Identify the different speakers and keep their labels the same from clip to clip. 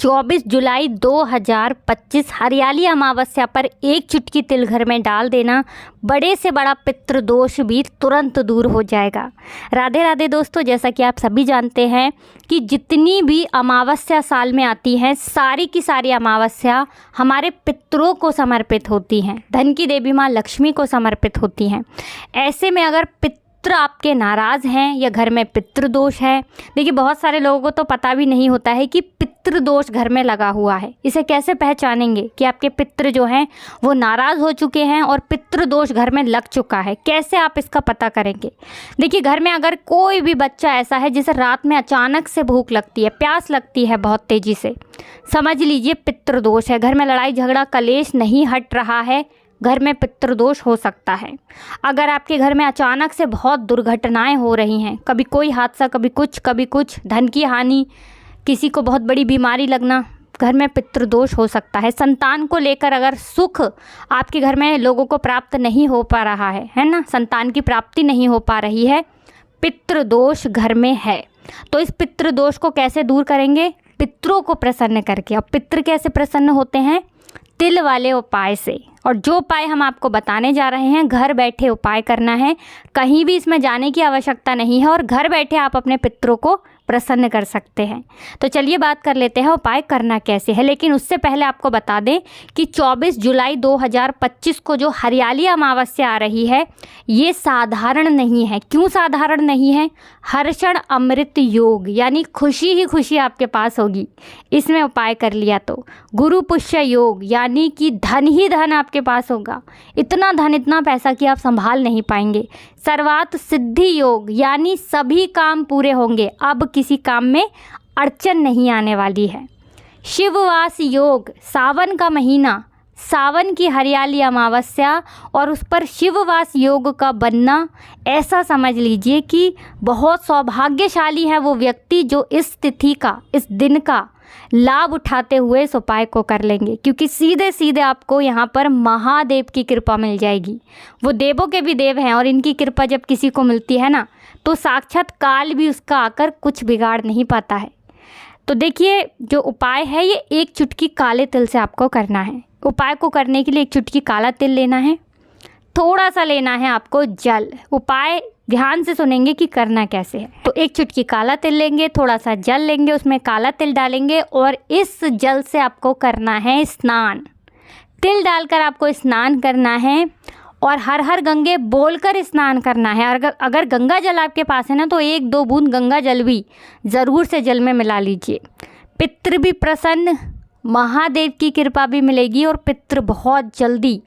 Speaker 1: 24 जुलाई 2025 हरियाली अमावस्या पर एक चुटकी तिल घर में डाल देना, बड़े से बड़ा पितृदोष भी तुरंत दूर हो जाएगा। राधे राधे दोस्तों, जैसा कि आप सभी जानते हैं कि जितनी भी अमावस्या साल में आती हैं, सारी की सारी अमावस्या हमारे पितरों को समर्पित होती हैं, धन की देवी माँ लक्ष्मी को समर्पित होती हैं। ऐसे में अगर पितृ आपके नाराज़ हैं या घर में पितृदोष है, देखिए बहुत सारे लोगों को तो पता भी नहीं होता है कि पितृदोष घर में लगा हुआ है। इसे कैसे पहचानेंगे कि आपके पितृ जो हैं वो नाराज़ हो चुके हैं और पितृदोष घर में लग चुका है, कैसे आप इसका पता करेंगे? देखिए घर में अगर कोई भी बच्चा ऐसा है जिसे रात में अचानक से भूख लगती है, प्यास लगती है बहुत तेज़ी से, समझ लीजिए पितृदोष है। घर में लड़ाई झगड़ा कलेश नहीं हट रहा है, घर में पितृदोष हो सकता है। अगर आपके घर में अचानक से बहुत दुर्घटनाएं हो रही हैं, कभी कोई हादसा, कभी कुछ, धन की हानि, किसी को बहुत बड़ी बीमारी लगना, घर में पितृदोष हो सकता है। संतान को लेकर अगर सुख आपके घर में लोगों को प्राप्त नहीं हो पा रहा है ना, संतान की प्राप्ति नहीं हो पा रही है, पितृदोष घर में है। तो इस पितृदोष को कैसे दूर करेंगे? पितरों को प्रसन्न करके। अब पितृ कैसे प्रसन्न होते हैं? तिल वाले उपाय से। और जो उपाय हम आपको बताने जा रहे हैं, घर बैठे उपाय करना है, कहीं भी इसमें जाने की आवश्यकता नहीं है और घर बैठे आप अपने पितरों को प्रसन्न कर सकते हैं। तो चलिए बात कर लेते हैं उपाय करना कैसे है। लेकिन उससे पहले आपको बता दें कि 24 जुलाई 2025 को जो हरियाली अमावस्या आ रही है, ये साधारण नहीं है। क्यों साधारण नहीं है? हर्षण अमृत योग, यानी खुशी ही खुशी आपके पास होगी इसमें उपाय कर लिया तो। गुरु पुष्य योग, यानी कि धन ही धन आपके पास होगा, इतना धन इतना पैसा कि आप संभाल नहीं पाएंगे। सर्वात सिद्धि योग, यानी सभी काम पूरे होंगे, अब किसी काम में अड़चन नहीं आने वाली है। शिववास योग, सावन का महीना, सावन की हरियाली अमावस्या और उस पर शिववास योग का बनना, ऐसा समझ लीजिए कि बहुत सौभाग्यशाली है वो व्यक्ति जो इस तिथि का, इस दिन का लाभ उठाते हुए इस उपाय को कर लेंगे, क्योंकि सीधे सीधे आपको यहाँ पर महादेव की कृपा मिल जाएगी। वो देवों के भी देव हैं और इनकी कृपा जब किसी को मिलती है ना, तो साक्षात काल भी उसका आकर कुछ बिगाड़ नहीं पाता है। तो देखिए जो उपाय है ये एक चुटकी काले तिल से आपको करना है। उपाय को करने के लिए एक चुटकी काला तिल लेना है, थोड़ा सा लेना है आपको जल। उपाय ध्यान से सुनेंगे कि करना कैसे है। तो एक चुटकी काला तिल लेंगे, थोड़ा सा जल लेंगे, उसमें काला तिल डालेंगे और इस जल से आपको करना है स्नान। तिल डालकर आपको स्नान करना है और हर हर गंगे बोलकर स्नान करना है। अगर गंगा जल आपके पास है ना, तो 1-2 बूंद गंगा जल भी ज़रूर से जल में मिला लीजिए। पितृ भी प्रसन्न, महादेव की कृपा भी मिलेगी और पितृ बहुत जल्दी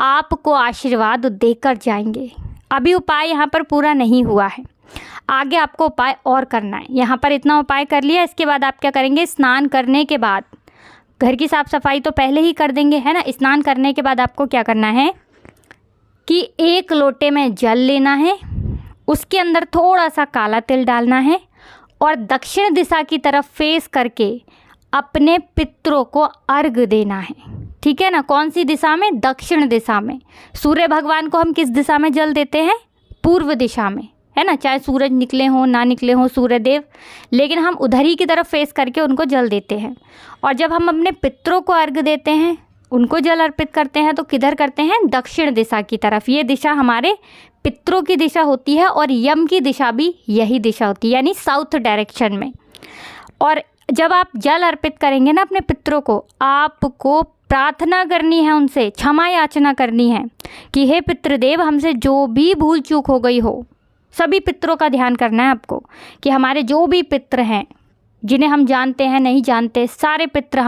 Speaker 1: आपको आशीर्वाद देकर जाएंगे। अभी उपाय यहाँ पर पूरा नहीं हुआ है, आगे आपको उपाय और करना है। यहाँ पर इतना उपाय कर लिया, इसके बाद आप क्या करेंगे? स्नान करने के बाद घर की साफ़ सफाई तो पहले ही कर देंगे, है ना। स्नान करने के बाद आपको क्या करना है कि 1 लोटे में जल लेना है, उसके अंदर थोड़ा सा काला तिल डालना है और दक्षिण दिशा की तरफ फेस करके अपने पितरों को अर्घ देना है, ठीक है ना। कौन सी दिशा में? दक्षिण दिशा में। सूर्य भगवान को हम किस दिशा में जल देते हैं? पूर्व दिशा में, है ना। चाहे सूरज निकले हों ना निकले हों सूर्य देव, लेकिन हम उधर ही की तरफ फेस करके उनको जल देते हैं। और जब हम अपने पितरों को अर्घ देते हैं, उनको जल अर्पित करते हैं, तो किधर करते हैं? दक्षिण दिशा की तरफ। ये दिशा हमारे पितरों की दिशा होती है और यम की दिशा भी यही दिशा होती है, यानी साउथ डायरेक्शन में। और जब आप जल अर्पित करेंगे ना अपने पितरों को, आपको प्रार्थना करनी है, उनसे क्षमा याचना करनी है कि हे पितृदेव, हमसे जो भी भूल चूक हो गई हो, सभी पितरों का ध्यान करना है आपको कि हमारे जो भी पितृ हैं, जिन्हें हम जानते हैं नहीं जानते, सारे पितृ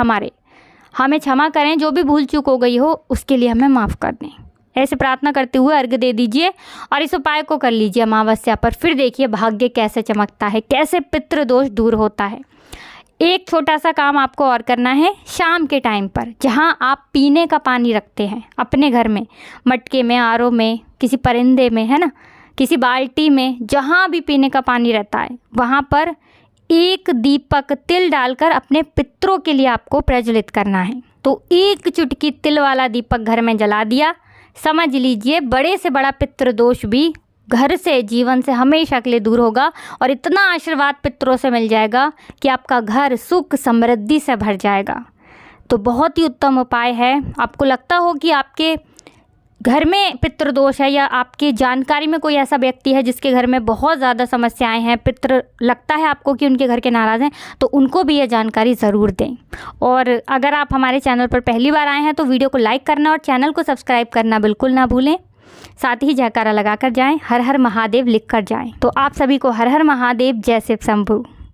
Speaker 1: हमें क्षमा करें, जो भी भूल चूक हो गई हो उसके लिए हमें माफ़ कर दें। ऐसे प्रार्थना करते हुए अर्घ दे दीजिए और इस उपाय को कर लीजिए अमावस्या पर। फिर देखिए भाग्य कैसे चमकता है, कैसे पितृदोष दूर होता है। एक छोटा सा काम आपको और करना है, शाम के टाइम पर जहाँ आप पीने का पानी रखते हैं अपने घर में, मटके में, आरो में, किसी परिंदे में, है ना, किसी बाल्टी में, जहाँ भी पीने का पानी रहता है, वहाँ पर 1 दीपक तिल डालकर अपने पितरों के लिए आपको प्रज्वलित करना है। तो 1 चुटकी तिल वाला दीपक घर में जला दिया, समझ लीजिए बड़े से बड़ा पितृदोष भी घर से, जीवन से हमेशा के लिए दूर होगा और इतना आशीर्वाद पितरों से मिल जाएगा कि आपका घर सुख समृद्धि से भर जाएगा। तो बहुत ही उत्तम उपाय है। आपको लगता हो कि आपके घर में पितृदोष है या आपकी जानकारी में कोई ऐसा व्यक्ति है जिसके घर में बहुत ज़्यादा समस्याएं हैं, पितृ लगता है आपको कि उनके घर के नाराज़ हैं, तो उनको भी ये जानकारी ज़रूर दें। और अगर आप हमारे चैनल पर पहली बार आए हैं तो वीडियो को लाइक करना और चैनल को सब्सक्राइब करना बिल्कुल ना भूलें। साथ ही जयकारा लगा कर जाएँ, हर हर महादेव लिख कर जाएँ। तो आप सभी को हर हर महादेव, जय शिव शंभू।